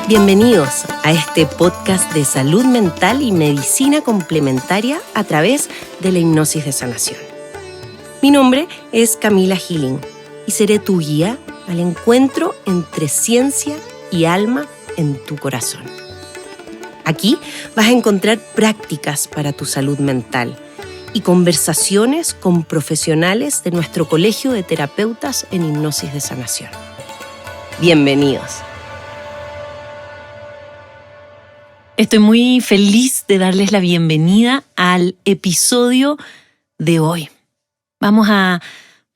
Bienvenidos a este podcast de salud mental y medicina complementaria a través de la hipnosis de sanación. Mi nombre es Camila Healing y seré tu guía al encuentro entre ciencia y alma en tu corazón. Aquí vas a encontrar prácticas para tu salud mental y conversaciones con profesionales de nuestro Colegio de Terapeutas en Hipnosis de Sanación. Bienvenidos. Estoy muy feliz de darles la bienvenida al episodio de hoy. Vamos a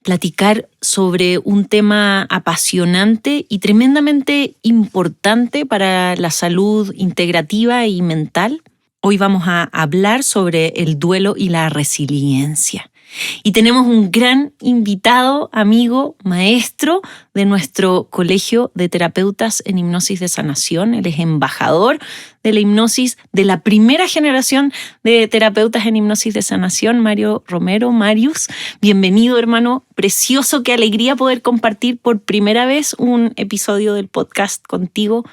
platicar sobre un tema apasionante y tremendamente importante para la salud integrativa y mental. Hoy vamos a hablar sobre el duelo y la resiliencia. Y tenemos un gran invitado, amigo, maestro de nuestro Colegio de Terapeutas en Hipnosis de Sanación. Él es embajador de la hipnosis de la primera generación de terapeutas en hipnosis de sanación, Mario Romero. Marius, bienvenido, hermano. Precioso, qué alegría poder compartir por primera vez un episodio del podcast contigo.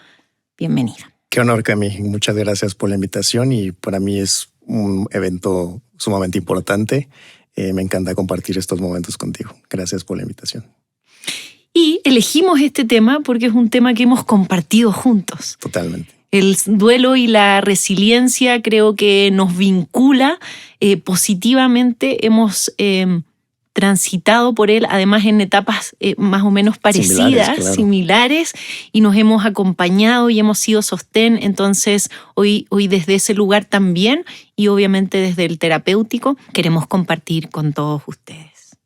Bienvenido. Qué honor, Cami. Muchas gracias por la invitación y para mí es un evento sumamente importante. Me encanta compartir estos momentos contigo. Gracias por la invitación. Y elegimos este tema porque es un tema que hemos compartido juntos. Totalmente. El duelo y la resiliencia creo que nos vincula positivamente. Hemos transitado por él, además en etapas más o menos parecidas, similares, y nos hemos acompañado y hemos sido sostén. Entonces, hoy desde ese lugar también, y obviamente desde el terapéutico, queremos compartir con todos ustedes.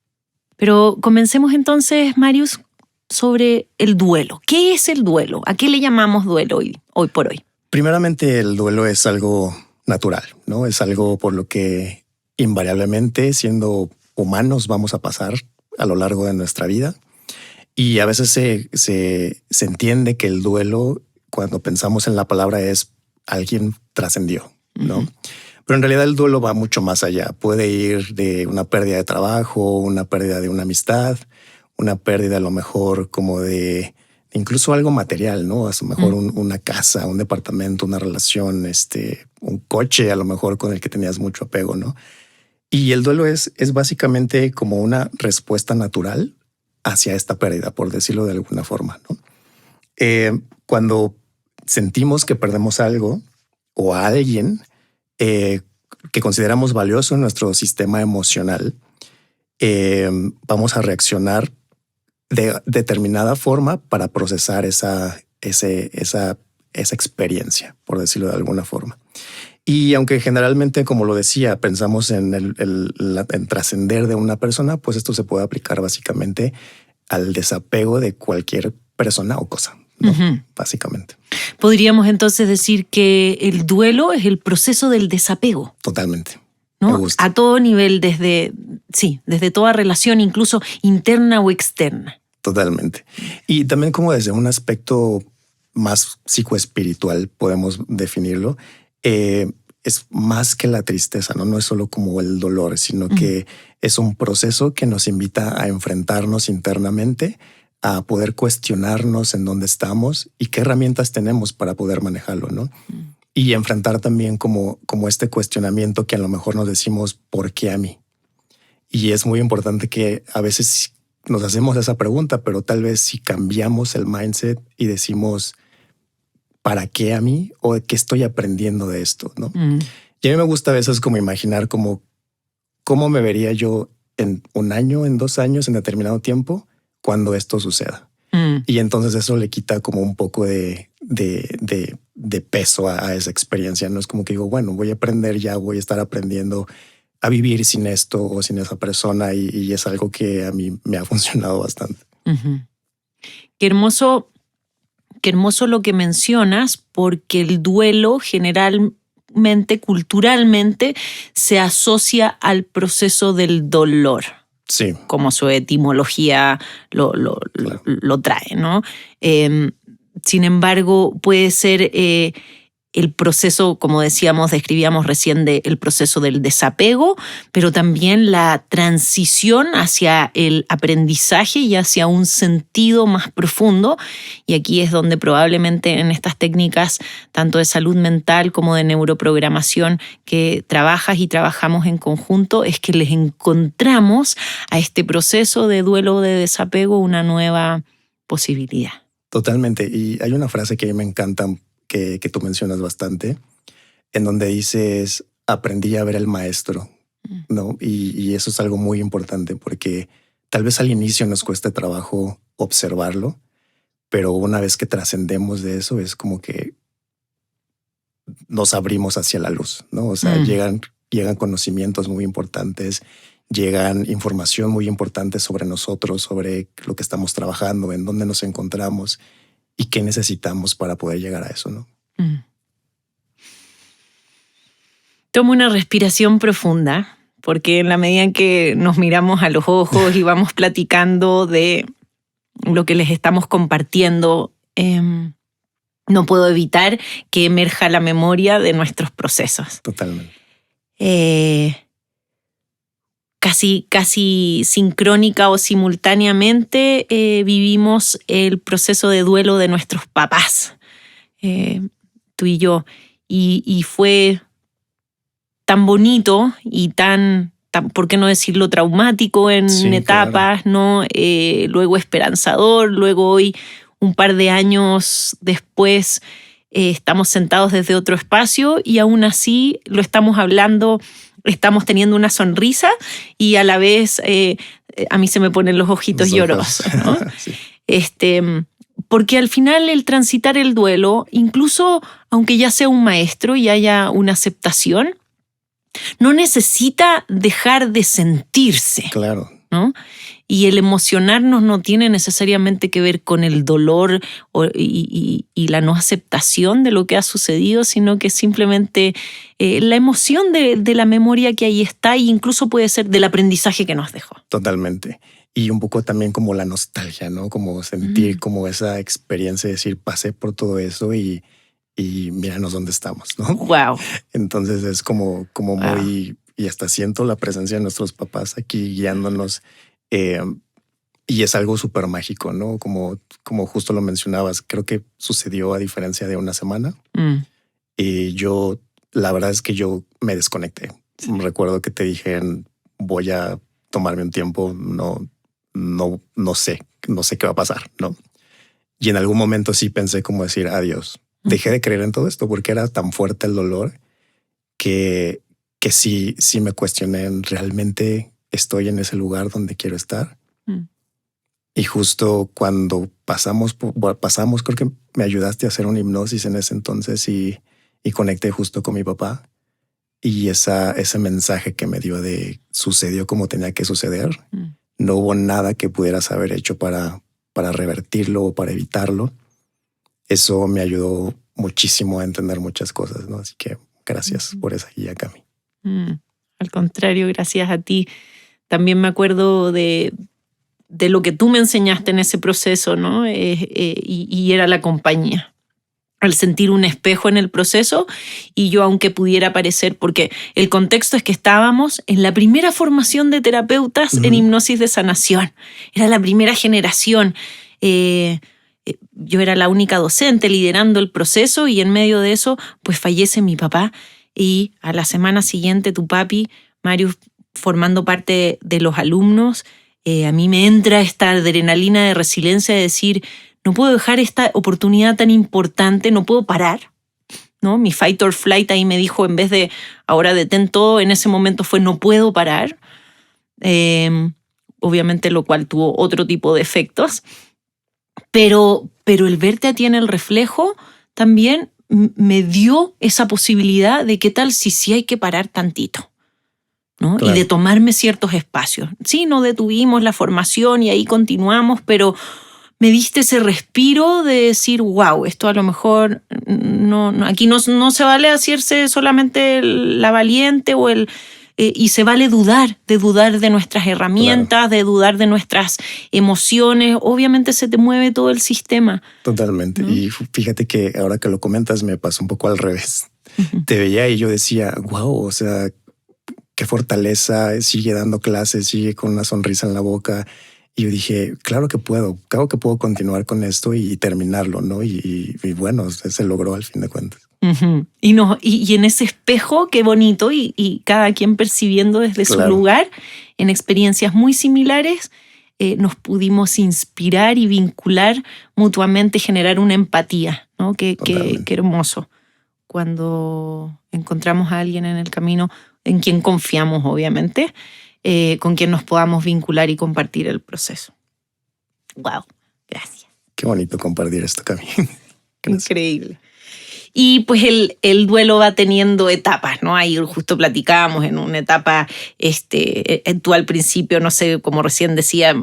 Pero comencemos entonces, Marius, sobre el duelo. ¿Qué es el duelo? ¿A qué le llamamos duelo hoy por hoy? Primeramente, el duelo es algo natural, ¿no? Es algo por lo que invariablemente, siendo humanos, vamos a pasar a lo largo de nuestra vida. Y a veces se entiende que el duelo, cuando pensamos en la palabra, es alguien trascendió, ¿no? Uh-huh. Pero en realidad el duelo va mucho más allá. Puede ir de una pérdida de trabajo, una pérdida de una amistad, una pérdida a lo mejor como de incluso algo material, ¿no? A lo mejor una casa, un departamento, una relación, un coche a lo mejor con el que tenías mucho apego, ¿no? Y el duelo es básicamente como una respuesta natural hacia esta pérdida, por decirlo de alguna forma, ¿no? Cuando sentimos que perdemos algo o a alguien que consideramos valioso en nuestro sistema emocional, vamos a reaccionar de determinada forma para procesar esa experiencia, por decirlo de alguna forma. Y aunque generalmente, como lo decía, pensamos en trascender de una persona, pues esto se puede aplicar básicamente al desapego de cualquier persona o cosa, ¿no? Uh-huh. Básicamente. Podríamos entonces decir que el duelo es el proceso del desapego. Totalmente. ¿No? Me gusta. A todo nivel, desde toda relación, incluso interna o externa. Totalmente. Y también como desde un aspecto más psicoespiritual podemos definirlo. Es más que la tristeza, ¿no? No es solo como el dolor, sino que es un proceso que nos invita a enfrentarnos internamente, a poder cuestionarnos en dónde estamos y qué herramientas tenemos para poder manejarlo, ¿no? Y enfrentar también como este cuestionamiento que a lo mejor nos decimos, ¿por qué a mí? Y es muy importante que a veces nos hacemos esa pregunta, pero tal vez si cambiamos el mindset y decimos, ¿para qué a mí? ¿O qué estoy aprendiendo de esto? ¿No? Y a mí me gusta a veces como imaginar cómo me vería yo en un año, en 2 años, en determinado tiempo, cuando esto suceda. Y entonces eso le quita como un poco de peso a esa experiencia. No es como que digo, bueno, voy a aprender ya, voy a estar aprendiendo a vivir sin esto o sin esa persona. Y es algo que a mí me ha funcionado bastante. Uh-huh. Qué hermoso lo que mencionas, porque el duelo generalmente, culturalmente, se asocia al proceso del dolor. Sí. Como su etimología lo trae, ¿no? Sin embargo, puede ser el proceso, como decíamos, describíamos recién, el proceso del desapego, pero también la transición hacia el aprendizaje y hacia un sentido más profundo. Y aquí es donde probablemente en estas técnicas, tanto de salud mental como de neuroprogramación, que trabajas y trabajamos en conjunto, es que les encontramos a este proceso de duelo, de desapego, una nueva posibilidad. Totalmente. Y hay una frase que a mí me encanta, que tú mencionas bastante, en donde dices, aprendí a ver al maestro, ¿no? Y eso es algo muy importante porque tal vez al inicio nos cueste trabajo observarlo, pero una vez que trascendemos de eso es como que nos abrimos hacia la luz, ¿no? O sea, llegan conocimientos muy importantes, llegan información muy importante sobre nosotros, sobre lo que estamos trabajando, en dónde nos encontramos y qué necesitamos para poder llegar a eso, ¿no? Tomo una respiración profunda, porque en la medida en que nos miramos a los ojos y vamos platicando de lo que les estamos compartiendo, no puedo evitar que emerja la memoria de nuestros procesos. Totalmente. Casi sincrónica o simultáneamente vivimos el proceso de duelo de nuestros papás, tú y yo, y fue tan bonito y tan, ¿por qué no decirlo?, traumático en etapas, claro. ¿No? Luego esperanzador, luego hoy, un par de años después, estamos sentados desde otro espacio y aún así lo estamos hablando. Estamos teniendo una sonrisa y a la vez a mí se me ponen los ojitos llorosos, ¿no? Sí. Porque al final el transitar el duelo, incluso aunque ya sea un maestro y haya una aceptación, no necesita dejar de sentirse. Claro. ¿No? Y el emocionarnos no tiene necesariamente que ver con el dolor y la no aceptación de lo que ha sucedido, sino que simplemente la emoción de la memoria que ahí está, e incluso puede ser del aprendizaje que nos dejó. Totalmente. Y un poco también como la nostalgia, ¿no? Como sentir como esa experiencia de decir, pasé por todo eso y míranos dónde estamos, ¿no? Wow. Entonces es como wow. Muy... Y hasta siento la presencia de nuestros papás aquí guiándonos. Y es algo súper mágico, ¿no? Como justo lo mencionabas, creo que sucedió a diferencia de una semana. Y la verdad es que yo me desconecté. Sí. Recuerdo que te dije, voy a tomarme un tiempo, no sé qué va a pasar, ¿no? Y en algún momento sí pensé como decir adiós. Dejé de creer en todo esto porque era tan fuerte el dolor que sí me cuestioné, ¿realmente estoy en ese lugar donde quiero estar? Y justo cuando pasamos, creo que me ayudaste a hacer una hipnosis en ese entonces y conecté justo con mi papá. Y ese mensaje que me dio de sucedió como tenía que suceder. No hubo nada que pudieras haber hecho para revertirlo o para evitarlo. Eso me ayudó muchísimo a entender muchas cosas, ¿no? Así que gracias por esa guía, Cami. Al contrario, gracias a ti. También me acuerdo de lo que tú me enseñaste en ese proceso, ¿no? Y era la compañía. Al sentir un espejo en el proceso y yo, aunque pudiera parecer, porque el contexto es que estábamos en la primera formación de terapeutas en hipnosis de sanación. Era la primera generación. Yo era la única docente liderando el proceso y en medio de eso, pues fallece mi papá. Y a la semana siguiente tu papi, Marius, formando parte de los alumnos, a mí me entra esta adrenalina de resiliencia de decir, no puedo dejar esta oportunidad tan importante, no puedo parar, ¿no? Mi fight or flight ahí me dijo, en vez de ahora detén todo, en ese momento fue no puedo parar. Obviamente lo cual tuvo otro tipo de efectos. Pero el verte a ti en el reflejo también me dio esa posibilidad de qué tal si sí hay que parar tantito, ¿no? Claro. Y de tomarme ciertos espacios. Sí, no detuvimos la formación y ahí continuamos, pero me diste ese respiro de decir, wow, esto a lo mejor no aquí no se vale hacerse solamente la valiente o el y se vale dudar de nuestras herramientas, de dudar de nuestras emociones. Obviamente se te mueve todo el sistema. Totalmente. ¿No? Y fíjate que ahora que lo comentas me pasó un poco al revés. Te veía y yo decía, wow, o sea, qué fortaleza, sigue dando clases, sigue con una sonrisa en la boca. Y yo dije, claro que puedo continuar con esto y terminarlo, ¿no? Y bueno, se logró al fin de cuentas. Uh-huh. Y en ese espejo, qué bonito, y cada quien percibiendo desde su lugar, en experiencias muy similares, nos pudimos inspirar y vincular mutuamente, generar una empatía, ¿no? Qué hermoso cuando encontramos a alguien en el camino en quien confiamos, obviamente, con quien nos podamos vincular y compartir el proceso. Wow, gracias. Qué bonito compartir esto, Cami. Increíble. Y pues el duelo va teniendo etapas, ¿no? Ahí justo platicábamos en una etapa, tú al principio, no sé, como recién decía,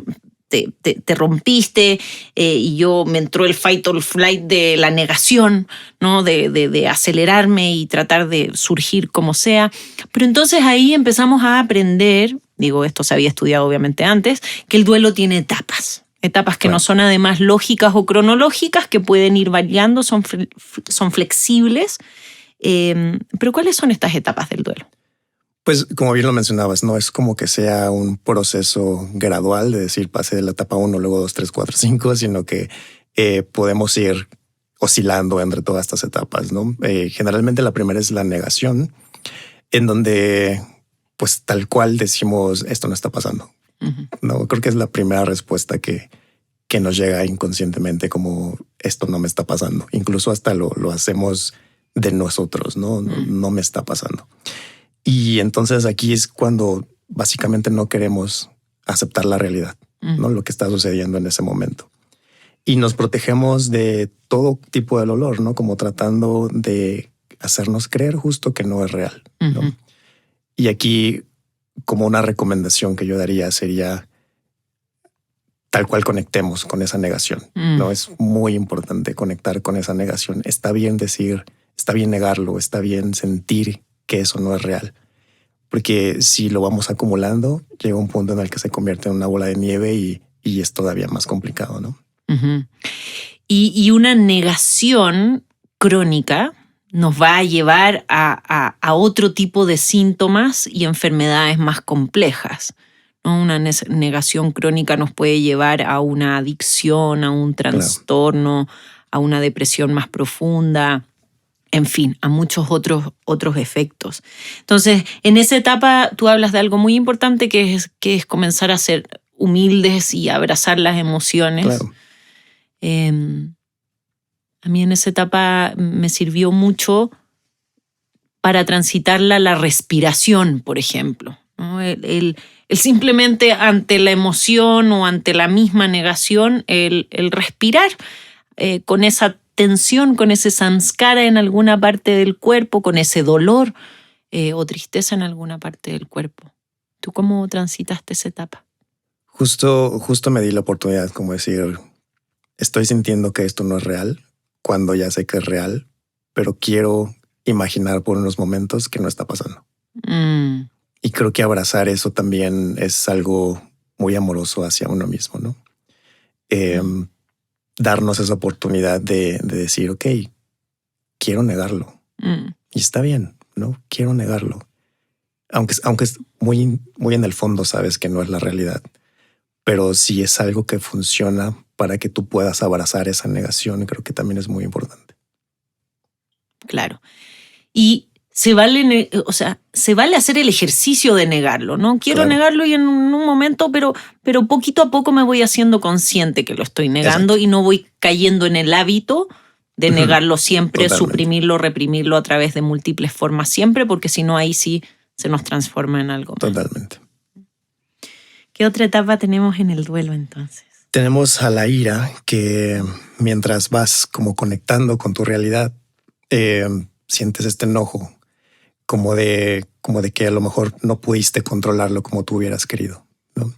te rompiste, y yo me entró el fight or flight de la negación, ¿no? De acelerarme y tratar de surgir como sea. Pero entonces ahí empezamos a aprender, digo, esto se había estudiado obviamente antes, que el duelo tiene etapas. Etapas que no son además lógicas o cronológicas, que pueden ir variando, son flexibles. Pero ¿cuáles son estas etapas del duelo? Pues como bien lo mencionabas, no es como que sea un proceso gradual de decir pase de la etapa 1, luego 2, 3, 4, 5, sino que podemos ir oscilando entre todas estas etapas, ¿no? Generalmente la primera es la negación, en donde pues tal cual decimos esto no está pasando. No, creo que es la primera respuesta que nos llega inconscientemente, como esto no me está pasando. Incluso hasta lo hacemos de nosotros, ¿no? No me está pasando. Y entonces aquí es cuando básicamente no queremos aceptar la realidad, ¿no? Lo que está sucediendo en ese momento. Y nos protegemos de todo tipo de dolor, ¿no? Como tratando de hacernos creer justo que no es real, ¿no? Y aquí, como una recomendación que yo daría sería tal cual conectemos con esa negación. No es muy importante conectar con esa negación. Está bien decir, está bien negarlo, está bien sentir que eso no es real. Porque si lo vamos acumulando, llega un punto en el que se convierte en una bola de nieve y es todavía más complicado, ¿no? Uh-huh. Y una negación crónica nos va a llevar a otro tipo de síntomas y enfermedades más complejas, ¿no? Una negación crónica nos puede llevar a una adicción, a un trastorno, a una depresión más profunda, en fin, a muchos otros efectos. Entonces, en esa etapa tú hablas de algo muy importante que es comenzar a ser humildes y abrazar las emociones. Claro. A mí en esa etapa me sirvió mucho para transitarla la respiración, por ejemplo, ¿no? El simplemente ante la emoción o ante la misma negación, el respirar con esa tensión, con ese samskara en alguna parte del cuerpo, con ese dolor o tristeza en alguna parte del cuerpo. ¿Tú cómo transitaste esa etapa? Justo me di la oportunidad, como decir, estoy sintiendo que esto no es real, cuando ya sé que es real, pero quiero imaginar por unos momentos que no está pasando. Y creo que abrazar eso también es algo muy amoroso hacia uno mismo, ¿no? Darnos esa oportunidad de decir, ok, quiero negarlo. Y está bien, ¿no? Quiero negarlo. Aunque es muy, muy en el fondo sabes que no es la realidad. Pero si es algo que funciona para que tú puedas abrazar esa negación, creo que también es muy importante. Claro. Y se vale hacer el ejercicio de negarlo, ¿no? Quiero negarlo y en un momento, pero poquito a poco me voy haciendo consciente que lo estoy negando. Exacto. Y no voy cayendo en el hábito de negarlo siempre, suprimirlo, reprimirlo a través de múltiples formas siempre, porque si no ahí sí se nos transforma en algo más. Totalmente. ¿Qué otra etapa tenemos en el duelo entonces? Tenemos a la ira, que mientras vas como conectando con tu realidad, sientes este enojo, como de que a lo mejor no pudiste controlarlo como tú hubieras querido, ¿no?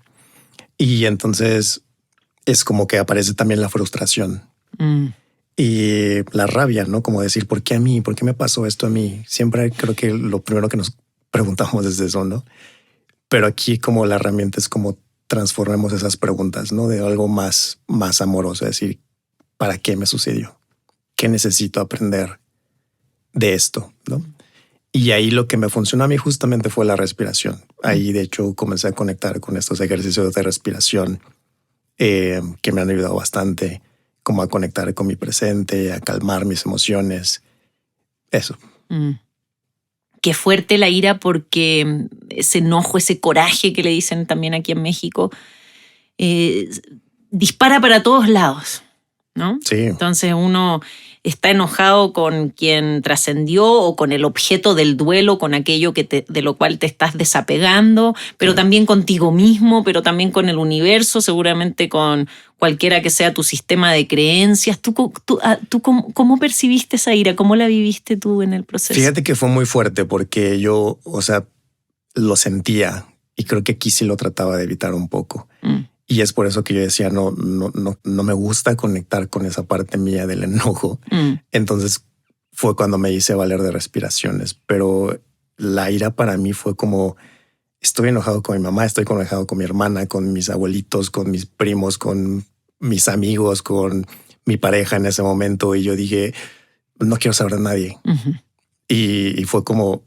Y entonces es como que aparece también la frustración y la rabia, ¿no? Como decir, ¿por qué a mí? ¿Por qué me pasó esto a mí? Siempre creo que lo primero que nos preguntamos desde eso, ¿no? Pero aquí como la herramienta es como transformemos esas preguntas, ¿no? De algo más amoroso, es decir, ¿para qué me sucedió? ¿Qué necesito aprender de esto, ¿no? Y ahí lo que me funcionó a mí justamente fue la respiración. Ahí, de hecho, comencé a conectar con estos ejercicios de respiración que me han ayudado bastante, como a conectar con mi presente, a calmar mis emociones. Eso. Qué fuerte la ira, porque ese enojo, ese coraje que le dicen también aquí en México, dispara para todos lados, ¿no? Sí. Entonces uno está enojado con quien trascendió o con el objeto del duelo, con aquello de lo cual te estás desapegando, pero también contigo mismo, pero también con el universo, seguramente con cualquiera que sea tu sistema de creencias. ¿Tú cómo percibiste esa ira? ¿Cómo la viviste tú en el proceso? Fíjate que fue muy fuerte porque yo, lo sentía y creo que aquí sí lo trataba de evitar un poco. Y es por eso que yo decía, no me gusta conectar con esa parte mía del enojo. Entonces fue cuando me hice valer de respiraciones. Pero la ira para mí fue como, estoy enojado con mi mamá, estoy enojado con mi hermana, con mis abuelitos, con mis primos, con mis amigos, con mi pareja en ese momento. Y yo dije, no quiero saber de nadie. Y fue como,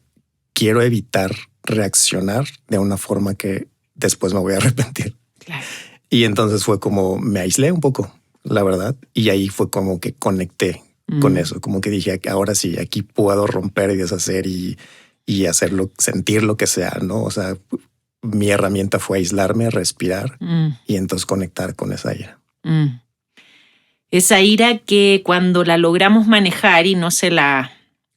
quiero evitar reaccionar de una forma que después me voy a arrepentir. Claro. Y entonces fue como me aislé un poco, la verdad. Y ahí fue como que conecté con eso. Como que dije, ahora sí, aquí puedo romper y deshacer y hacerlo, sentir lo que sea, ¿no? O sea, mi herramienta fue aislarme, respirar y entonces conectar con esa ira. Esa ira que cuando la logramos manejar y no se la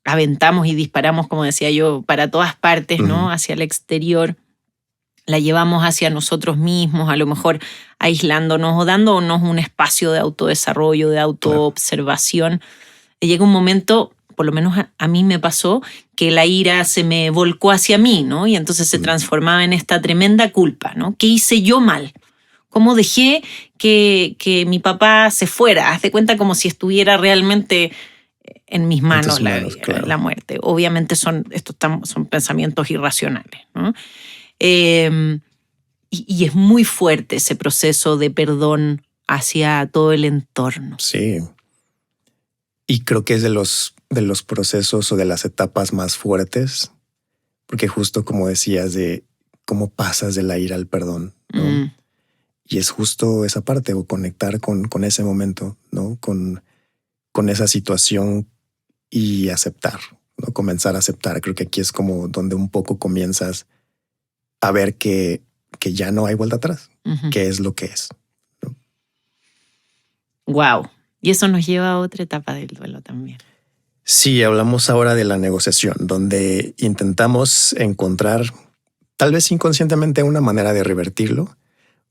aventamos y disparamos, como decía yo, para todas partes, ¿no? Hacia el exterior, la llevamos hacia nosotros mismos, a lo mejor aislándonos o dándonos un espacio de autodesarrollo, de autoobservación. Llega un momento, por lo menos a mí me pasó, que la ira se me volcó hacia mí, ¿no? Y entonces se transformaba en esta tremenda culpa, ¿no? ¿Qué hice yo mal? ¿Cómo dejé que mi papá se fuera? Haz de cuenta como si estuviera realmente en mis manos, claro. la muerte. Obviamente son pensamientos irracionales, ¿no? Y es muy fuerte ese proceso de perdón hacia todo el entorno. Sí. Y creo que es de los procesos o de las etapas más fuertes, porque justo como decías de cómo pasas de la ira al perdón, ¿no? Y es justo esa parte, o conectar con ese momento, ¿no? Con esa situación y aceptar, ¿no? Comenzar a aceptar. Creo que aquí es como donde un poco comienzas a ver que ya no hay vuelta atrás, que es lo que es, ¿no? Wow. Y eso nos lleva a otra etapa del duelo también. Sí, hablamos ahora de la negociación, donde intentamos encontrar, tal vez inconscientemente, una manera de revertirlo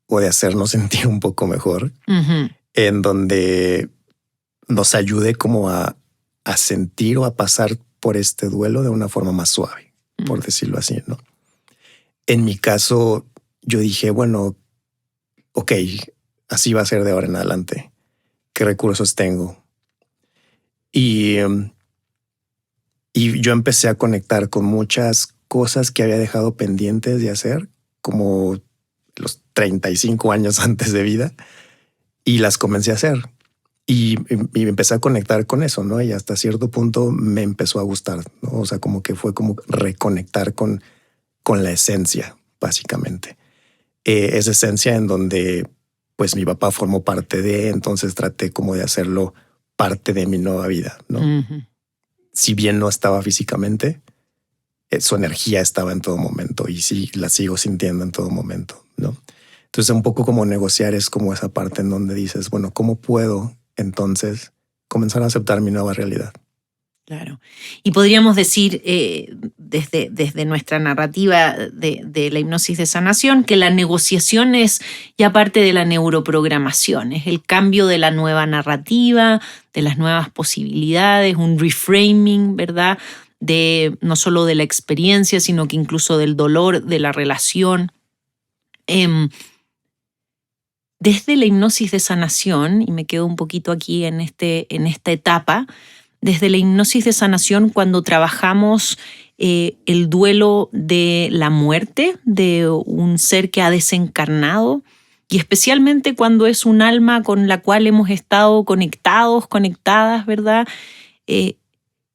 o de hacernos sentir un poco mejor, en donde nos ayude como a sentir o a pasar por este duelo de una forma más suave, por decirlo así, ¿no? En mi caso, yo dije, bueno, ok, así va a ser de ahora en adelante. ¿Qué recursos tengo? Y yo empecé a conectar con muchas cosas que había dejado pendientes de hacer, como los 35 años antes de vida, y las comencé a hacer. Y empecé a conectar con eso, ¿no? Y hasta cierto punto me empezó a gustar, ¿no? O sea, como que fue como reconectar con la esencia, básicamente. Esa esencia en donde pues mi papá formó parte de, entonces traté como de hacerlo parte de mi nueva vida, ¿no? Si bien no estaba físicamente, su energía estaba en todo momento y sí, la sigo sintiendo en todo momento, ¿no? Entonces un poco como negociar es como esa parte en donde dices, bueno, ¿cómo puedo entonces comenzar a aceptar mi nueva realidad? Claro. Y podríamos decir, desde nuestra narrativa de la hipnosis de sanación, que la negociación es ya parte de la neuroprogramación, es el cambio de la nueva narrativa, de las nuevas posibilidades, un reframing, ¿verdad? De no solo de la experiencia, sino que incluso del dolor, de la relación. Desde la hipnosis de sanación, y me quedo un poquito aquí en esta etapa, desde la hipnosis de sanación, cuando trabajamos el duelo de la muerte de un ser que ha desencarnado, y especialmente cuando es un alma con la cual hemos estado conectados, conectadas, ¿verdad? El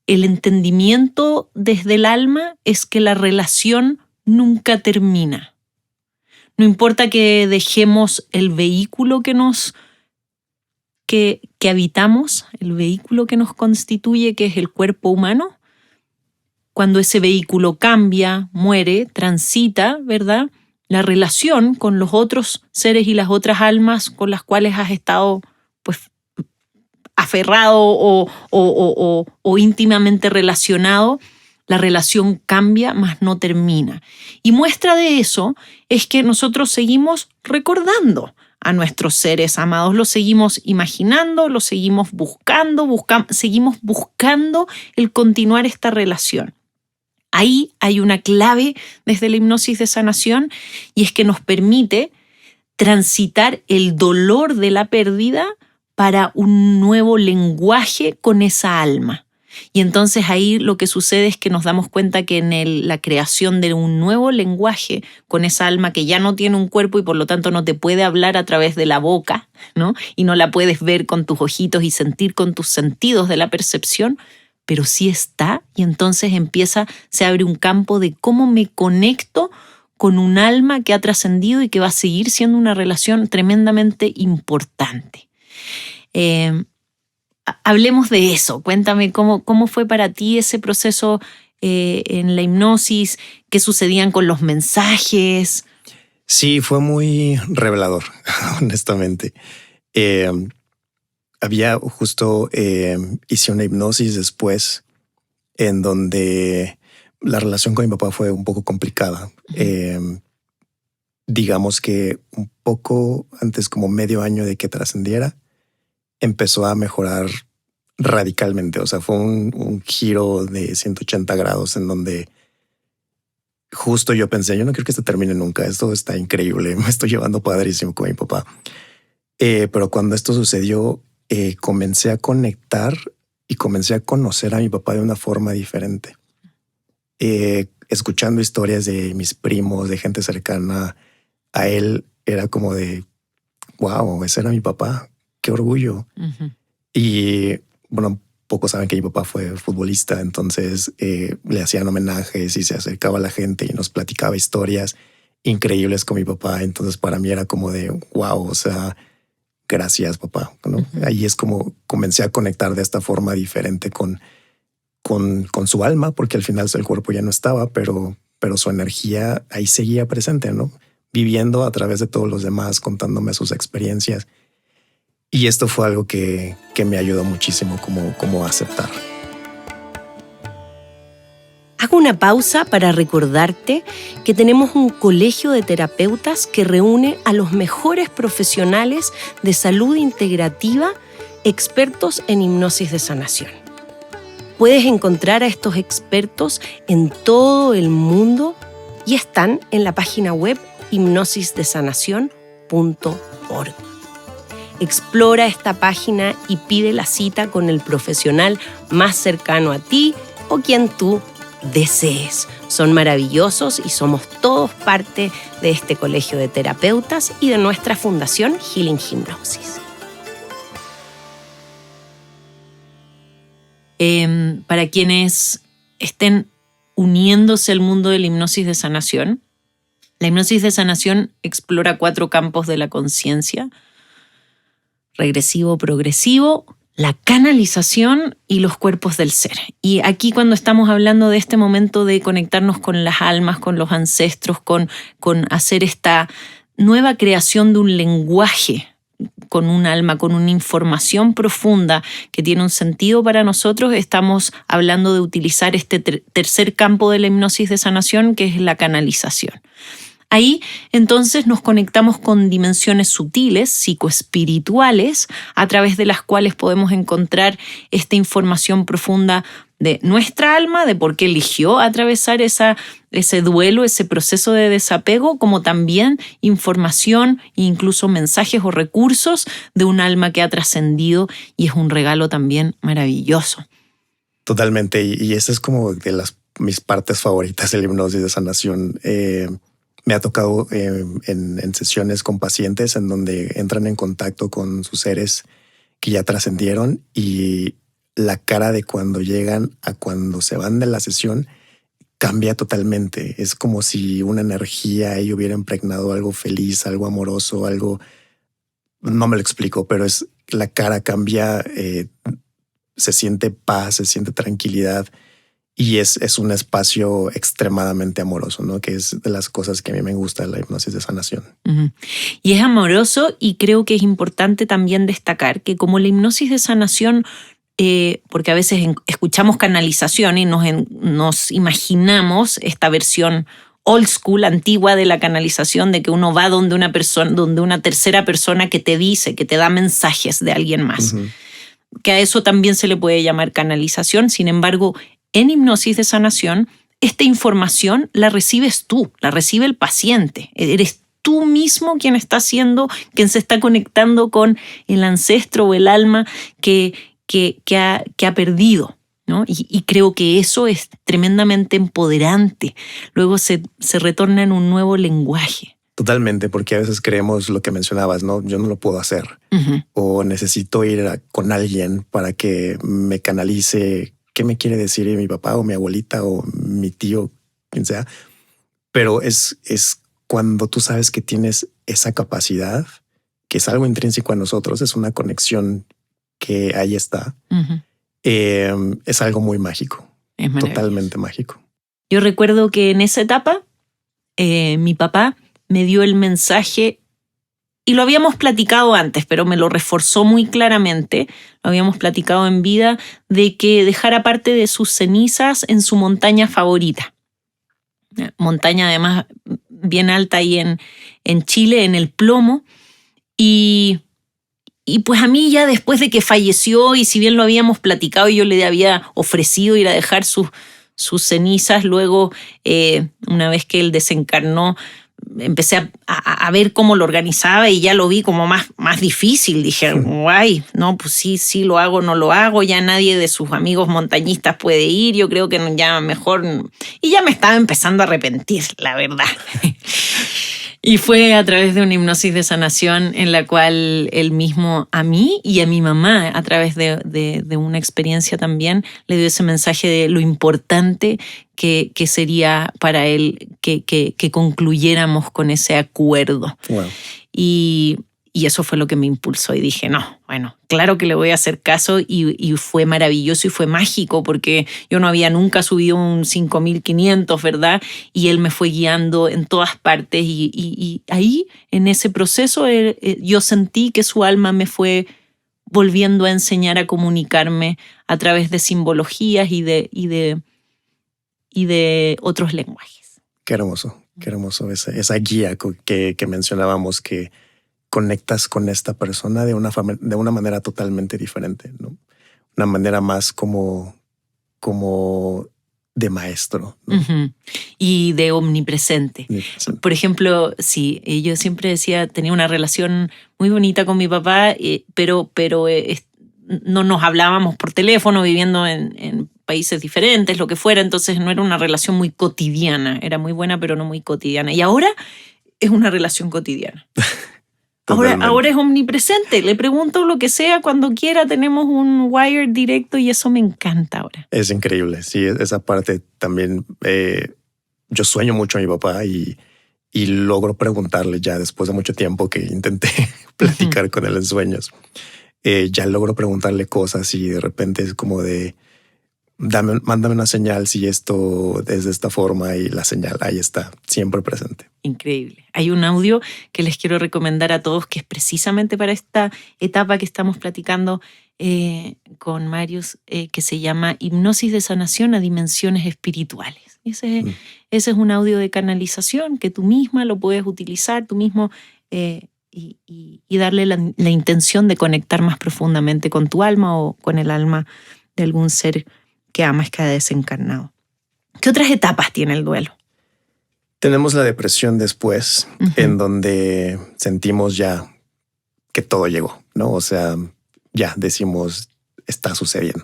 entendimiento desde el alma es que la relación nunca termina. No importa que dejemos el vehículo que habitamos, el vehículo que nos constituye, que es el cuerpo humano. Cuando ese vehículo cambia, muere, transita, ¿verdad?, la relación con los otros seres y las otras almas con las cuales has estado, pues, aferrado o íntimamente relacionado, la relación cambia, mas no termina. Y muestra de eso es que nosotros seguimos recordando a nuestros seres amados, los seguimos imaginando, los seguimos buscando, seguimos buscando el continuar esta relación. Ahí hay una clave desde la hipnosis de sanación, y es que nos permite transitar el dolor de la pérdida para un nuevo lenguaje con esa alma. Y entonces ahí lo que sucede es que nos damos cuenta que en la creación de un nuevo lenguaje con esa alma que ya no tiene un cuerpo y por lo tanto no te puede hablar a través de la boca, ¿no? Y no la puedes ver con tus ojitos y sentir con tus sentidos de la percepción, pero sí está, y entonces se abre un campo de cómo me conecto con un alma que ha trascendido y que va a seguir siendo una relación tremendamente importante. Hablemos de eso. Cuéntame cómo fue para ti ese proceso en la hipnosis, qué sucedían con los mensajes. Sí, fue muy revelador, honestamente. Hice una hipnosis después en donde la relación con mi papá fue un poco complicada. Digamos que un poco antes, como medio año de que trascendiera, empezó a mejorar radicalmente. O sea, fue un giro de 180 grados en donde justo yo pensé, yo no quiero que esto termine nunca. Esto está increíble. Me estoy llevando padrísimo con mi papá. Pero cuando esto sucedió, comencé a conectar y comencé a conocer a mi papá de una forma diferente. Escuchando historias de mis primos, de gente cercana a él, era como de, wow, ese era mi papá. Qué orgullo. Uh-huh. Y bueno, pocos saben que mi papá fue futbolista, entonces le hacían homenajes y se acercaba a la gente y nos platicaba historias increíbles con mi papá. Entonces para mí era como de, wow, o sea, gracias papá, ¿no? Uh-huh. Ahí es como comencé a conectar de esta forma diferente con su alma, porque al final el cuerpo ya no estaba, pero su energía ahí seguía presente, ¿no? Viviendo a través de todos los demás, contándome sus experiencias. Y esto fue algo que me ayudó muchísimo como a aceptar. Hago una pausa para recordarte que tenemos un colegio de terapeutas que reúne a los mejores profesionales de salud integrativa, expertos en hipnosis de sanación. Puedes encontrar a estos expertos en todo el mundo y están en la página web hipnosisdesanación.org. Explora esta página y pide la cita con el profesional más cercano a ti o quien tú desees. Son maravillosos y somos todos parte de este colegio de terapeutas y de nuestra fundación Healing Hypnosis. Para quienes estén uniéndose al mundo de la hipnosis de sanación, la hipnosis de sanación explora 4 campos de la conciencia: regresivo, progresivo, la canalización y los cuerpos del ser. Y aquí, cuando estamos hablando de este momento de conectarnos con las almas, con los ancestros, con hacer esta nueva creación de un lenguaje con un alma, con una información profunda que tiene un sentido para nosotros, estamos hablando de utilizar este tercer campo de la hipnosis de sanación, que es la canalización. Ahí entonces nos conectamos con dimensiones sutiles, psicoespirituales, a través de las cuales podemos encontrar esta información profunda de nuestra alma, de por qué eligió atravesar ese duelo, ese proceso de desapego, como también información e incluso mensajes o recursos de un alma que ha trascendido, y es un regalo también maravilloso. Totalmente, y esa es como de las mis partes favoritas de la hipnosis de sanación. Me ha tocado en sesiones con pacientes en donde entran en contacto con sus seres que ya trascendieron y la cara de cuando llegan a cuando se van de la sesión cambia totalmente. Es como si una energía ahí hubiera impregnado algo feliz, algo amoroso, algo... No me lo explico, pero es la cara cambia, se siente paz, se siente tranquilidad y es un espacio extremadamente amoroso, ¿no? Que es de las cosas que a mí me gusta de la hipnosis de sanación. Uh-huh. Y es amoroso, y creo que es importante también destacar que como la hipnosis de sanación, porque a veces escuchamos canalización y nos imaginamos esta versión old school, antigua de la canalización, de que uno va donde una persona, donde una tercera persona que te dice, que te da mensajes de alguien más. Uh-huh. Que a eso también se le puede llamar canalización. Sin embargo, en hipnosis de sanación, esta información la recibes tú, la recibe el paciente. Eres tú mismo quien está haciendo, quien se está conectando con el ancestro o el alma que ha perdido, ¿no? Y creo que eso es tremendamente empoderante. Luego se retorna en un nuevo lenguaje. Totalmente, porque a veces creemos lo que mencionabas, ¿no? Yo no lo puedo hacer. Uh-huh. O necesito ir con alguien para que me canalice qué me quiere decir mi papá o mi abuelita o mi tío, quien sea. Pero es cuando tú sabes que tienes esa capacidad, que es algo intrínseco a nosotros, es una conexión que ahí está. Uh-huh. Es algo muy mágico, totalmente mágico. Yo recuerdo que en esa etapa mi papá me dio el mensaje, y lo habíamos platicado antes, pero me lo reforzó muy claramente, lo habíamos platicado en vida, de que dejara parte de sus cenizas en su montaña favorita. Montaña además bien alta ahí en Chile, en el Plomo. Y pues a mí ya después de que falleció, y si bien lo habíamos platicado y yo le había ofrecido ir a dejar sus cenizas, luego una vez que él desencarnó, empecé a ver cómo lo organizaba y ya lo vi como más difícil. Dije, guay, no, pues sí lo hago, no lo hago, ya nadie de sus amigos montañistas puede ir, yo creo que ya mejor... Y ya me estaba empezando a arrepentir, la verdad. Y fue a través de una hipnosis de sanación en la cual él mismo a mí y a mi mamá, a través de una experiencia también, le dio ese mensaje de lo importante que sería para él que concluyéramos con ese acuerdo. Wow. Y eso fue lo que me impulsó y dije, no, bueno, claro que le voy a hacer caso, y fue maravilloso y fue mágico porque yo no había nunca subido un 5500, ¿verdad? Y él me fue guiando en todas partes y ahí, en ese proceso, yo sentí que su alma me fue volviendo a enseñar a comunicarme a través de simbologías y de otros lenguajes. Qué hermoso esa guía que mencionábamos, que conectas con esta persona de una manera totalmente diferente, ¿no? Una manera más como de maestro, ¿no? Uh-huh. Y de omnipresente. Por ejemplo, sí, yo siempre decía, tenía una relación muy bonita con mi papá, pero no nos hablábamos por teléfono, viviendo en países diferentes, lo que fuera, entonces no era una relación muy cotidiana, era muy buena, pero no muy cotidiana. Y ahora es una relación cotidiana. Ahora es omnipresente. Le pregunto lo que sea cuando quiera. Tenemos un wire directo y eso me encanta ahora. Es increíble. Sí, esa parte también. Yo sueño mucho a mi papá y logro preguntarle ya después de mucho tiempo que intenté platicar con él en sueños. Ya logro preguntarle cosas y de repente es como de mándame una señal si esto es de esta forma, y la señal ahí está, siempre presente. Increíble. Hay un audio que les quiero recomendar a todos que es precisamente para esta etapa que estamos platicando con Marius, que se llama Hipnosis de Sanación a Dimensiones Espirituales. Ese es un audio de canalización que tú misma lo puedes utilizar, tú mismo, y darle la intención de conectar más profundamente con tu alma o con el alma de algún ser que amas, que ha desencarnado. ¿Qué otras etapas tiene el duelo? Tenemos la depresión después, uh-huh, en donde sentimos ya que todo llegó, ¿no? O sea, ya decimos, está sucediendo.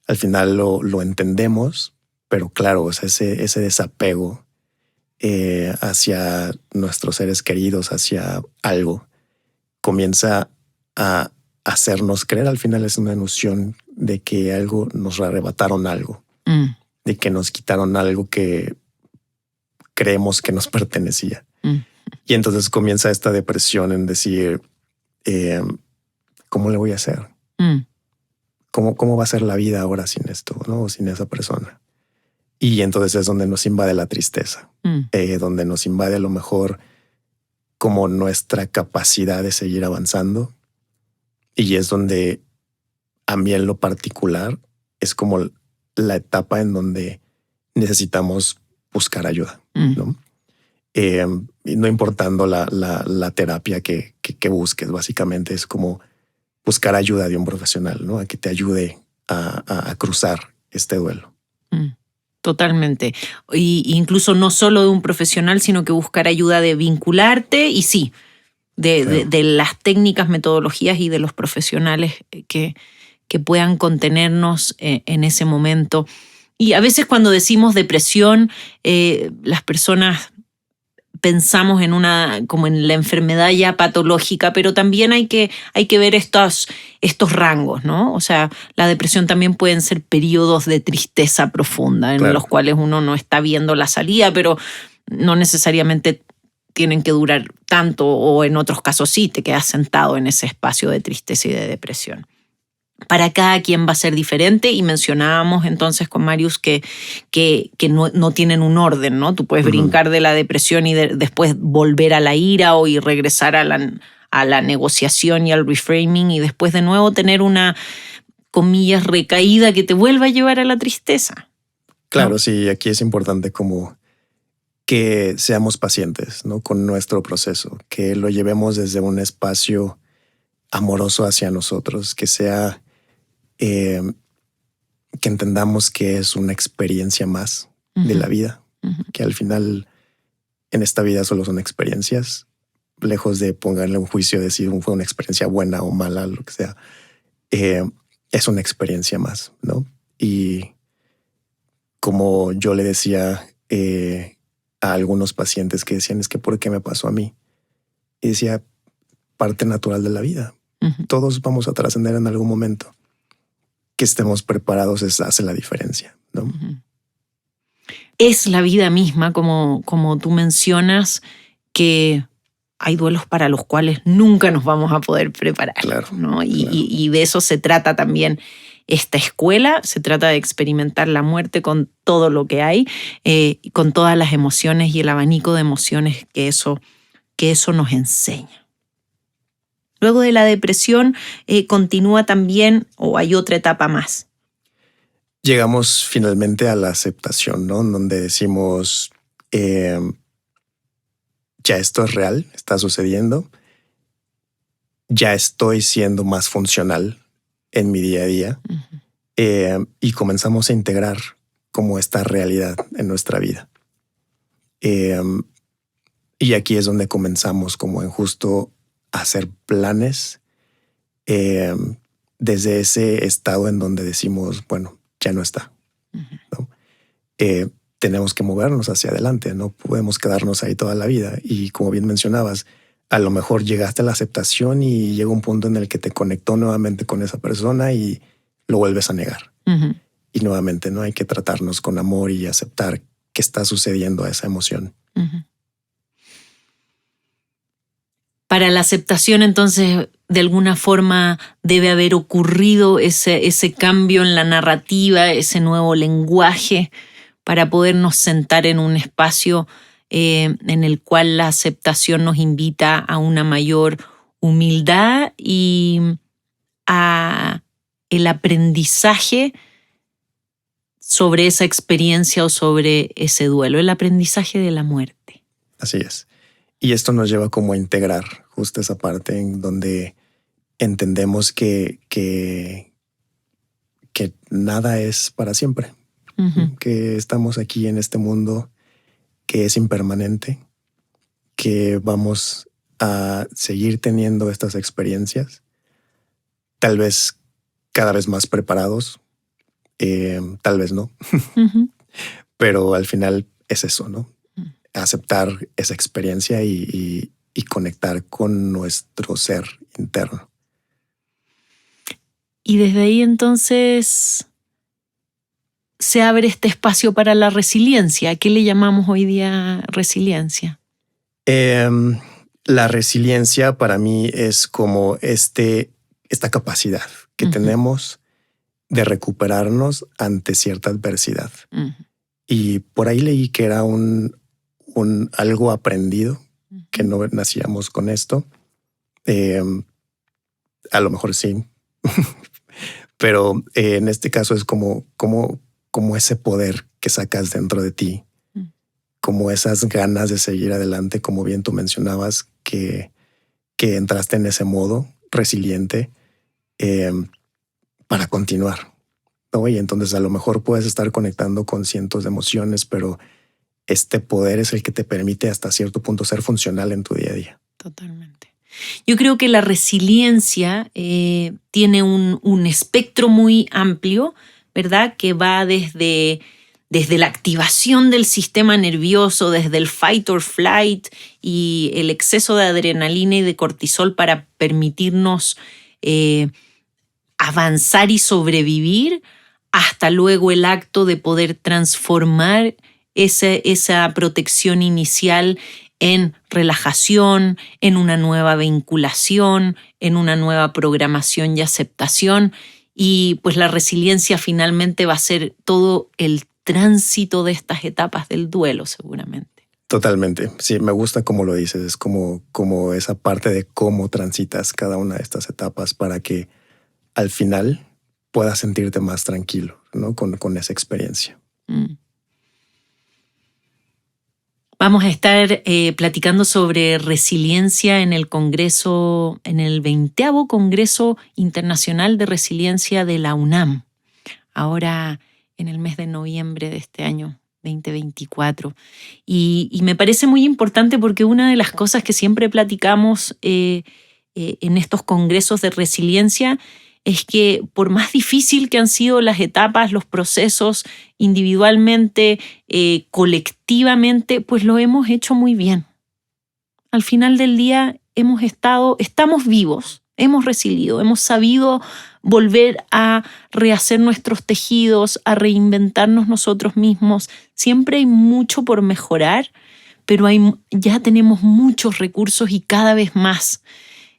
Al final lo entendemos, pero claro, o sea, ese desapego hacia nuestros seres queridos, hacia algo, comienza a hacernos creer. Al final es una noción de que algo nos arrebataron algo, de que nos quitaron algo que creemos que nos pertenecía. Y entonces comienza esta depresión en decir, ¿cómo le voy a hacer? ¿Cómo va a ser la vida ahora sin esto, ¿no? O sin esa persona? Y entonces es donde nos invade la tristeza, donde nos invade a lo mejor como nuestra capacidad de seguir avanzando. Y es donde a mí en lo particular es como la etapa en donde necesitamos buscar ayuda, ¿no? No importando la terapia que busques, básicamente es como buscar ayuda de un profesional, ¿no? A que te ayude a cruzar este duelo. Totalmente. Y incluso no solo de un profesional, sino que buscar ayuda de vincularte y sí, de las técnicas, metodologías y de los profesionales que puedan contenernos en ese momento. Y a veces cuando decimos depresión, las personas pensamos como en la enfermedad ya patológica, pero también hay que ver estos rangos, ¿no? O sea, la depresión también pueden ser periodos de tristeza profunda en los cuales uno no está viendo la salida, pero no necesariamente tienen que durar tanto, o en otros casos sí, te quedas sentado en ese espacio de tristeza y de depresión. Para cada quien va a ser diferente y mencionábamos entonces con Marius que no tienen un orden, ¿no? Tú puedes brincar de la depresión y después volver a la ira y regresar a la negociación y al reframing y después de nuevo tener una, comillas, recaída que te vuelva a llevar a la tristeza. Claro, ¿no? Sí, aquí es importante como que seamos pacientes, ¿no? Con nuestro proceso, que lo llevemos desde un espacio amoroso hacia nosotros, que sea que entendamos que es una experiencia más de la vida, que al final en esta vida solo son experiencias, lejos de ponerle un juicio, decir fue una experiencia buena o mala, lo que sea, es una experiencia más, ¿no? Y como yo le decía a algunos pacientes que decían, es que ¿por qué me pasó a mí? Y decía, parte natural de la vida. Todos vamos a trascender en algún momento. Que estemos preparados hace la diferencia, ¿no? Es la vida misma, como tú mencionas, que hay duelos para los cuales nunca nos vamos a poder preparar, claro, ¿no? Y de eso se trata también esta escuela, se trata de experimentar la muerte con todo lo que hay, con todas las emociones y el abanico de emociones que eso nos enseña. Luego de la depresión, continúa también, o hay otra etapa más. Llegamos finalmente a la aceptación, ¿no? Donde decimos, ya esto es real, está sucediendo, ya estoy siendo más funcional en mi día a día, y comenzamos a integrar como esta realidad en nuestra vida. Y aquí es donde comenzamos como en justo hacer planes desde ese estado en donde decimos, bueno, ya no está, ¿no? Tenemos que movernos hacia adelante, no podemos quedarnos ahí toda la vida. Y como bien mencionabas, a lo mejor llegaste a la aceptación y llega un punto en el que te conectó nuevamente con esa persona y lo vuelves a negar. Y nuevamente no hay que tratarnos con amor y aceptar qué está sucediendo a esa emoción. Para la aceptación, entonces, de alguna forma debe haber ocurrido ese cambio en la narrativa, ese nuevo lenguaje, para podernos sentar en un espacio en el cual la aceptación nos invita a una mayor humildad y a el aprendizaje sobre esa experiencia o sobre ese duelo, el aprendizaje de la muerte. Así es. Y esto nos lleva como a integrar justo esa parte en donde entendemos que nada es para siempre, que estamos aquí en este mundo que es impermanente, que vamos a seguir teniendo estas experiencias, tal vez cada vez más preparados, tal vez no, Pero al final es eso, ¿no? Aceptar esa experiencia y conectar con nuestro ser interno. Y desde ahí entonces se abre este espacio para la resiliencia. ¿A qué le llamamos hoy día resiliencia? La resiliencia para mí es como esta capacidad que tenemos de recuperarnos ante cierta adversidad. Y por ahí leí que era algo aprendido, que no nacíamos con esto. A lo mejor sí. Pero en este caso es como ese poder que sacas dentro de ti, como esas ganas de seguir adelante, como bien tú mencionabas, que entraste en ese modo resiliente para continuar, ¿no? Y entonces a lo mejor puedes estar conectando con cientos de emociones, pero este poder es el que te permite hasta cierto punto ser funcional en tu día a día. Totalmente. Yo creo que la resiliencia tiene un espectro muy amplio, ¿verdad? Que va desde la activación del sistema nervioso, desde el fight or flight y el exceso de adrenalina y de cortisol para permitirnos avanzar y sobrevivir, hasta luego el acto de poder transformar esa protección inicial en relajación, en una nueva vinculación, en una nueva programación y aceptación. Y pues la resiliencia finalmente va a ser todo el tránsito de estas etapas del duelo, seguramente. Totalmente. Sí, me gusta cómo lo dices. Es como esa parte de cómo transitas cada una de estas etapas para que al final puedas sentirte más tranquilo, ¿no? Con esa experiencia. Vamos a estar platicando sobre resiliencia en el Congreso, en el 20º Congreso Internacional de Resiliencia de la UNAM, ahora en el mes de noviembre de este año 2024. Y me parece muy importante porque una de las cosas que siempre platicamos en estos congresos de resiliencia es que por más difícil que han sido las etapas, los procesos individualmente, colectivamente, pues lo hemos hecho muy bien. Al final del día estamos vivos, hemos resilido, hemos sabido volver a rehacer nuestros tejidos, a reinventarnos nosotros mismos. Siempre hay mucho por mejorar, pero ya tenemos muchos recursos y cada vez más.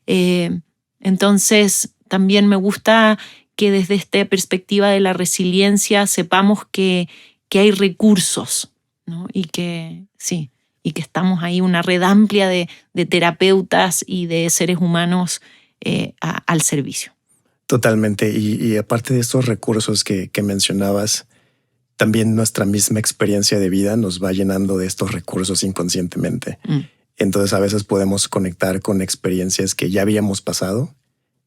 Entonces, también me gusta que desde esta perspectiva de la resiliencia sepamos que hay recursos, ¿no? Y que estamos ahí una red amplia de terapeutas y de seres humanos al servicio. Totalmente. Y aparte de estos recursos que mencionabas, también nuestra misma experiencia de vida nos va llenando de estos recursos inconscientemente. Entonces a veces podemos conectar con experiencias que ya habíamos pasado.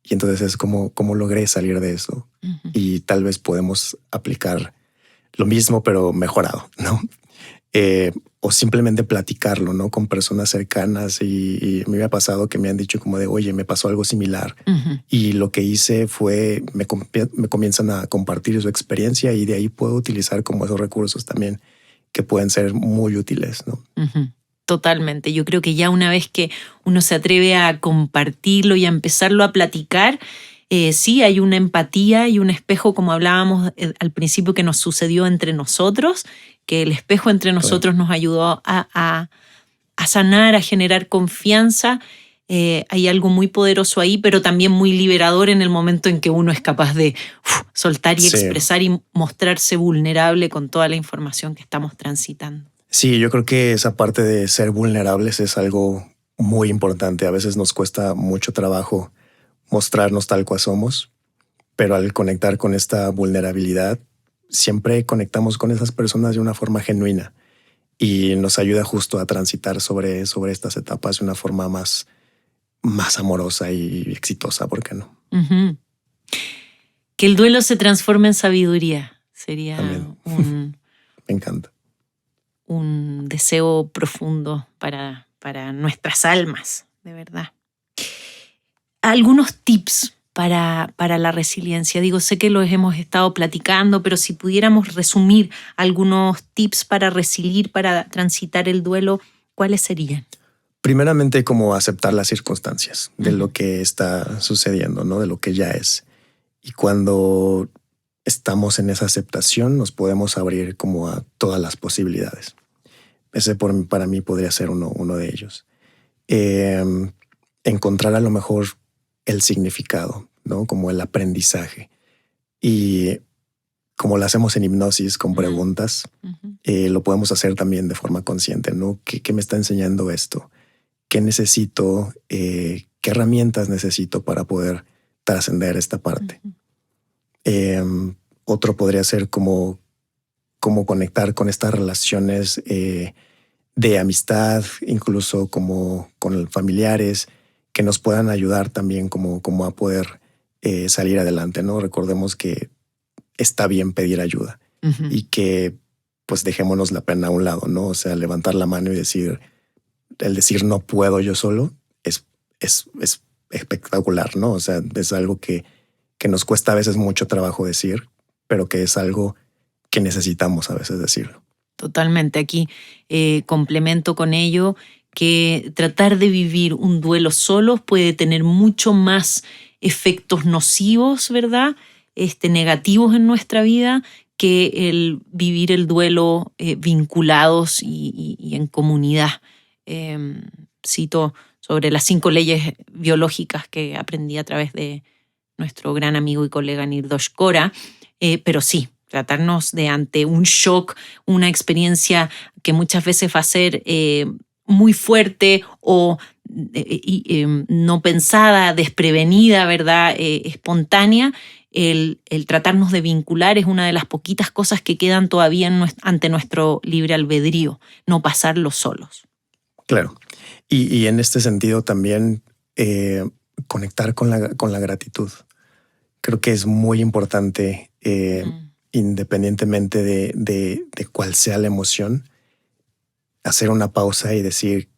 Y entonces es como logré salir de eso. Y tal vez podemos aplicar lo mismo, pero mejorado, ¿no? O simplemente platicarlo, ¿no? Con personas cercanas. Y a mí me ha pasado que me han dicho como de, oye, me pasó algo similar. Y lo que hice fue, me comienzan a compartir su experiencia y de ahí puedo utilizar como esos recursos también que pueden ser muy útiles, ¿no? Totalmente. Yo creo que ya una vez que uno se atreve a compartirlo y a empezarlo a platicar, sí hay una empatía y un espejo, como hablábamos al principio, que nos sucedió entre nosotros, que el espejo entre nosotros nos ayudó a sanar, a generar confianza. Hay algo muy poderoso ahí, pero también muy liberador en el momento en que uno es capaz de soltar y expresar y mostrarse vulnerable con toda la información que estamos transitando. Sí, yo creo que esa parte de ser vulnerables es algo muy importante. A veces nos cuesta mucho trabajo mostrarnos tal cual somos, pero al conectar con esta vulnerabilidad, siempre conectamos con esas personas de una forma genuina y nos ayuda justo a transitar sobre estas etapas de una forma más amorosa y exitosa, ¿por qué no? Que el duelo se transforme en sabiduría sería me encanta. Un deseo profundo para nuestras almas, de verdad. Algunos tips para la resiliencia? Digo, sé que los hemos estado platicando, pero si pudiéramos resumir algunos tips para resiliar, para transitar el duelo, ¿cuáles serían? Primeramente, como aceptar las circunstancias de lo que está sucediendo, ¿no? De lo que ya es. Y cuando estamos en esa aceptación, nos podemos abrir como a todas las posibilidades. Ese para mí podría ser uno de ellos. Encontrar a lo mejor el significado, ¿no? Como el aprendizaje. Y como lo hacemos en hipnosis con preguntas, lo podemos hacer también de forma consciente, ¿no? ¿Qué me está enseñando esto? ¿Qué necesito? ¿Qué herramientas necesito para poder trascender esta parte? Otro podría ser como conectar con estas relaciones de amistad, incluso como con familiares, que nos puedan ayudar también como a poder salir adelante, ¿no? Recordemos que está bien pedir ayuda y que pues dejémonos la pena a un lado, ¿no? O sea, levantar la mano y decir no puedo yo solo es espectacular, ¿no? O sea, es algo que nos cuesta a veces mucho trabajo decir, pero que es algo que necesitamos a veces decirlo. Totalmente. Aquí complemento con ello que tratar de vivir un duelo solos puede tener mucho más efectos nocivos, ¿verdad? Negativos en nuestra vida que el vivir el duelo vinculados y en comunidad. Cito sobre las 5 leyes biológicas que aprendí a través de nuestro gran amigo y colega Nirdosh Kora, pero sí, tratarnos de ante un shock, una experiencia que muchas veces va a ser muy fuerte o no pensada, desprevenida, ¿verdad? Espontánea. El tratarnos de vincular es una de las poquitas cosas que quedan todavía ante nuestro libre albedrío, no pasarlo solos. Claro. Y en este sentido también conectar con la gratitud. Creo que es muy importante, independientemente de cuál sea la emoción, hacer una pausa y decir,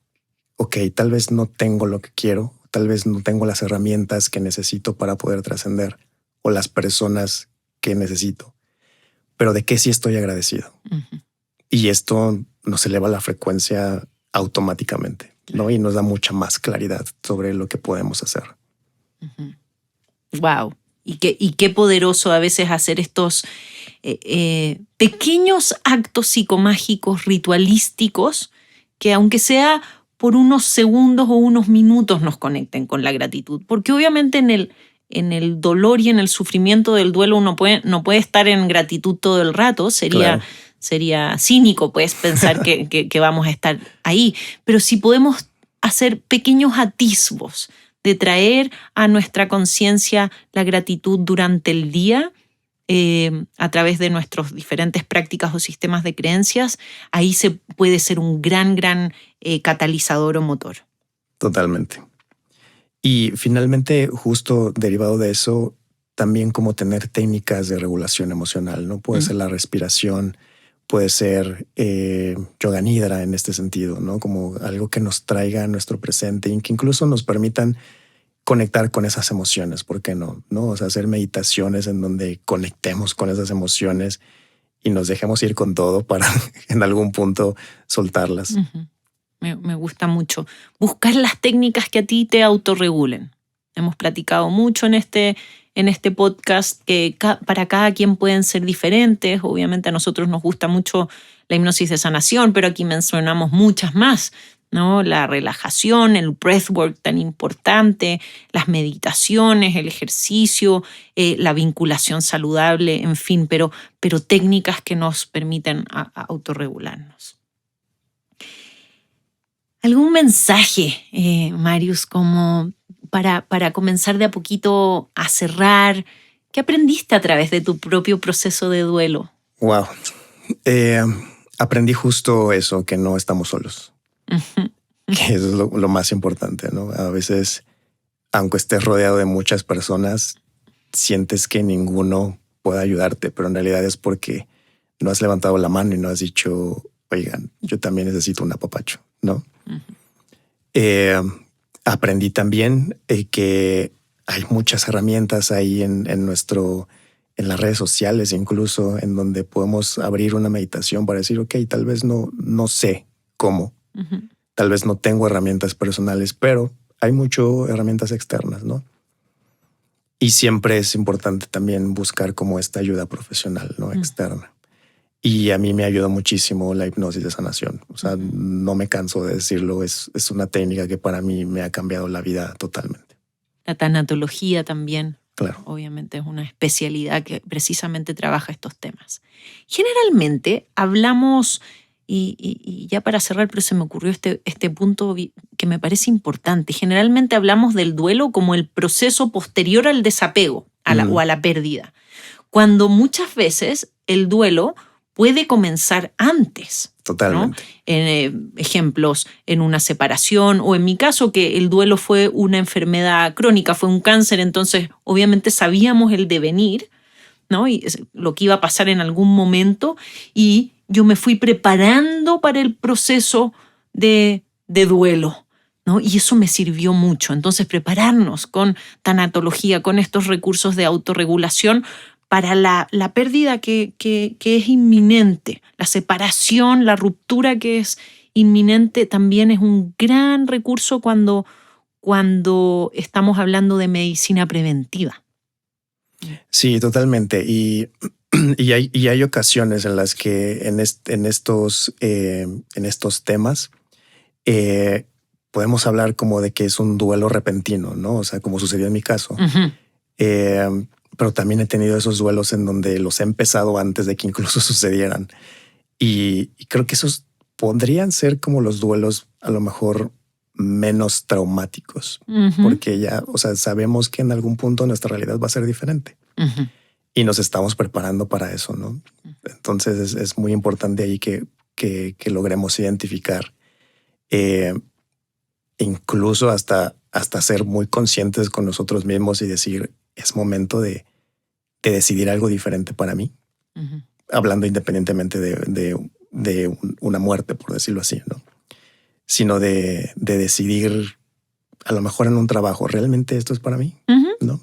ok, tal vez no tengo lo que quiero, tal vez no tengo las herramientas que necesito para poder trascender o las personas que necesito, pero ¿de qué sí estoy agradecido? Y esto nos eleva la frecuencia automáticamente, ¿no? Y nos da mucha más claridad sobre lo que podemos hacer. Wow. Y qué poderoso a veces hacer estos pequeños actos psicomágicos ritualísticos que aunque sea por unos segundos o unos minutos nos conecten con la gratitud. Porque obviamente en el dolor y en el sufrimiento del duelo uno no puede estar en gratitud todo el rato. Sería cínico pues pensar que vamos a estar ahí. Pero si podemos hacer pequeños atisbos de traer a nuestra conciencia la gratitud durante el día a través de nuestras diferentes prácticas o sistemas de creencias, ahí se puede ser un gran catalizador o motor. Totalmente. Y finalmente, justo derivado de eso, también como tener técnicas de regulación emocional, ¿no? Puede ser la respiración, puede ser yoga nidra en este sentido, ¿no? Como algo que nos traiga a nuestro presente y que incluso nos permitan conectar con esas emociones, ¿por qué no? ¿No? O sea, hacer meditaciones en donde conectemos con esas emociones y nos dejemos ir con todo para en algún punto soltarlas. Me gusta mucho. Buscar las técnicas que a ti te autorregulen. Hemos platicado mucho en este podcast que para cada quien pueden ser diferentes. Obviamente a nosotros nos gusta mucho la hipnosis de sanación, pero aquí mencionamos muchas más, ¿no? La relajación, el breathwork tan importante, las meditaciones, el ejercicio, la vinculación saludable, en fin, pero técnicas que nos permiten autorregularnos. ¿Algún mensaje, Marius, como para comenzar de a poquito a cerrar? ¿Qué aprendiste a través de tu propio proceso de duelo? Wow. Aprendí justo eso, que no estamos solos. Que eso es lo más importante, ¿no? A veces, aunque estés rodeado de muchas personas, sientes que ninguno puede ayudarte, pero en realidad es porque no has levantado la mano y no has dicho, oigan, yo también necesito un apapacho, ¿no? Aprendí también que hay muchas herramientas ahí en las redes sociales, incluso en donde podemos abrir una meditación para decir, ok, tal vez no sé cómo, tal vez no tengo herramientas personales, pero hay muchas herramientas externas, ¿no? Y siempre es importante también buscar como esta ayuda profesional, ¿no? Externa. Y a mí me ayuda muchísimo la hipnosis de sanación. O sea, no me canso de decirlo. Es una técnica que para mí me ha cambiado la vida totalmente. La tanatología también. Claro. Obviamente es una especialidad que precisamente trabaja estos temas. Generalmente hablamos, y ya para cerrar, pero se me ocurrió este punto que me parece importante. Generalmente hablamos del duelo como el proceso posterior al desapego o a la pérdida, cuando muchas veces el duelo puede comenzar antes. Totalmente. ¿No? Ejemplos en una separación, o en mi caso que el duelo fue una enfermedad crónica, fue un cáncer, entonces obviamente sabíamos el devenir, ¿no? Y lo que iba a pasar en algún momento, y yo me fui preparando para el proceso de duelo, ¿no? Y eso me sirvió mucho. Entonces prepararnos con tanatología, con estos recursos de autorregulación, para la pérdida que es inminente, la separación, la ruptura que es inminente, también es un gran recurso cuando estamos hablando de medicina preventiva. Sí, totalmente. Y hay ocasiones en las que en estos temas podemos hablar como de que es un duelo repentino, ¿no? O sea, como sucedió en mi caso. Pero también he tenido esos duelos en donde los he empezado antes de que incluso sucedieran. Y creo que esos podrían ser como los duelos a lo mejor menos traumáticos, porque ya, o sea, sabemos que en algún punto nuestra realidad va a ser diferente y nos estamos preparando para eso, ¿no? Entonces es muy importante ahí que logremos identificar, incluso hasta ser muy conscientes con nosotros mismos y decir, es momento de decidir algo diferente para mí, hablando independientemente de una muerte, por decirlo así, ¿no? Sino de decidir, a lo mejor en un trabajo, ¿realmente esto es para mí? ¿No?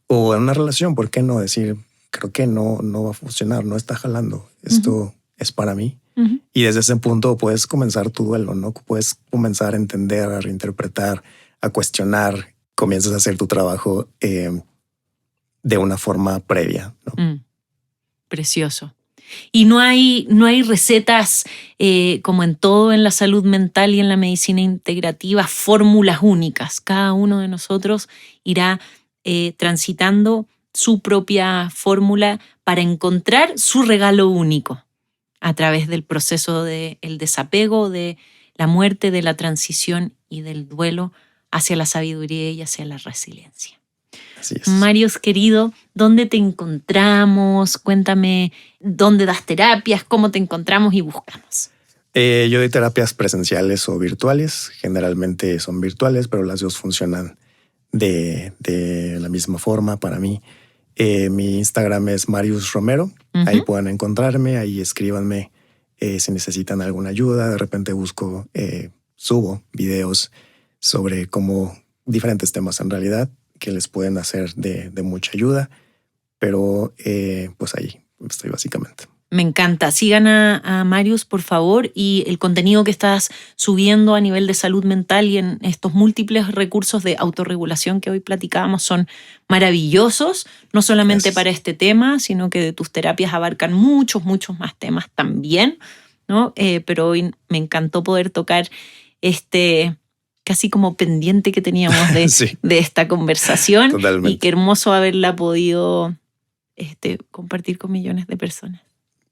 O en una relación, ¿por qué no decir, creo que no va a funcionar, no está jalando, esto es para mí? Y desde ese punto puedes comenzar tu duelo, ¿no? Puedes comenzar a entender, a reinterpretar, a cuestionar, comienzas a hacer tu trabajo de una forma previa, ¿no? Precioso. Y no hay recetas, como en todo en la salud mental y en la medicina integrativa, fórmulas únicas. Cada uno de nosotros irá transitando su propia fórmula para encontrar su regalo único a través del proceso del desapego, de la muerte, de la transición y del duelo hacia la sabiduría y hacia la resiliencia. Así es. Marius, querido, ¿dónde te encontramos? Cuéntame dónde das terapias, cómo te encontramos y buscamos. Yo doy terapias presenciales o virtuales. Generalmente son virtuales, pero las dos funcionan de la misma forma para mí. Mi Instagram es Marius Romero. Ahí pueden encontrarme, ahí escríbanme si necesitan alguna ayuda. De repente subo videos sobre cómo diferentes temas en realidad que les pueden hacer de mucha ayuda, pero pues ahí estoy básicamente. Me encanta. Sigan a Marius, por favor, y el contenido que estás subiendo a nivel de salud mental y en estos múltiples recursos de autorregulación que hoy platicábamos son maravillosos, no solamente Gracias. para este tema, sino que tus terapias abarcan muchos más temas también, ¿no? Pero hoy me encantó poder tocar casi como pendiente que teníamos Sí. de esta conversación. Totalmente. Y qué hermoso haberla podido compartir con millones de personas.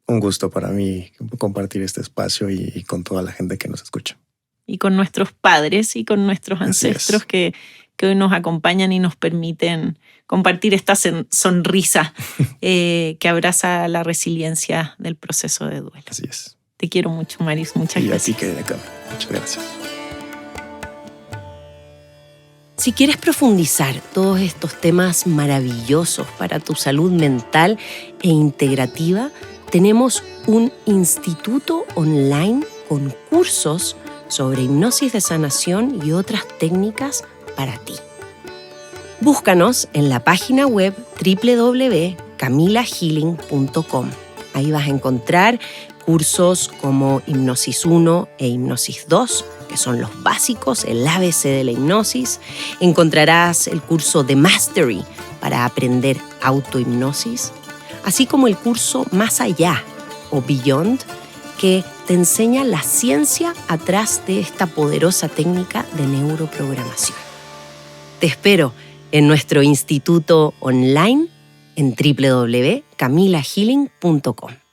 Un gusto para mí compartir este espacio y con toda la gente que nos escucha. Y con nuestros padres y con nuestros ancestros que hoy nos acompañan y nos permiten compartir esta sonrisa que abraza la resiliencia del proceso de duelo. Así es. Te quiero mucho, Marius. Muchas gracias. Y así que acá. Muchas gracias. Si quieres profundizar todos estos temas maravillosos para tu salud mental e integrativa, tenemos un instituto online con cursos sobre hipnosis de sanación y otras técnicas para ti. Búscanos en la página web www.camilahealing.com. Ahí vas a encontrar cursos como Hipnosis 1 e Hipnosis 2, que son los básicos, el ABC de la hipnosis. Encontrarás el curso de Mastery para aprender autohipnosis, así como el curso Más Allá o Beyond, que te enseña la ciencia atrás de esta poderosa técnica de neuroprogramación. Te espero en nuestro instituto online en www.camilahealing.com.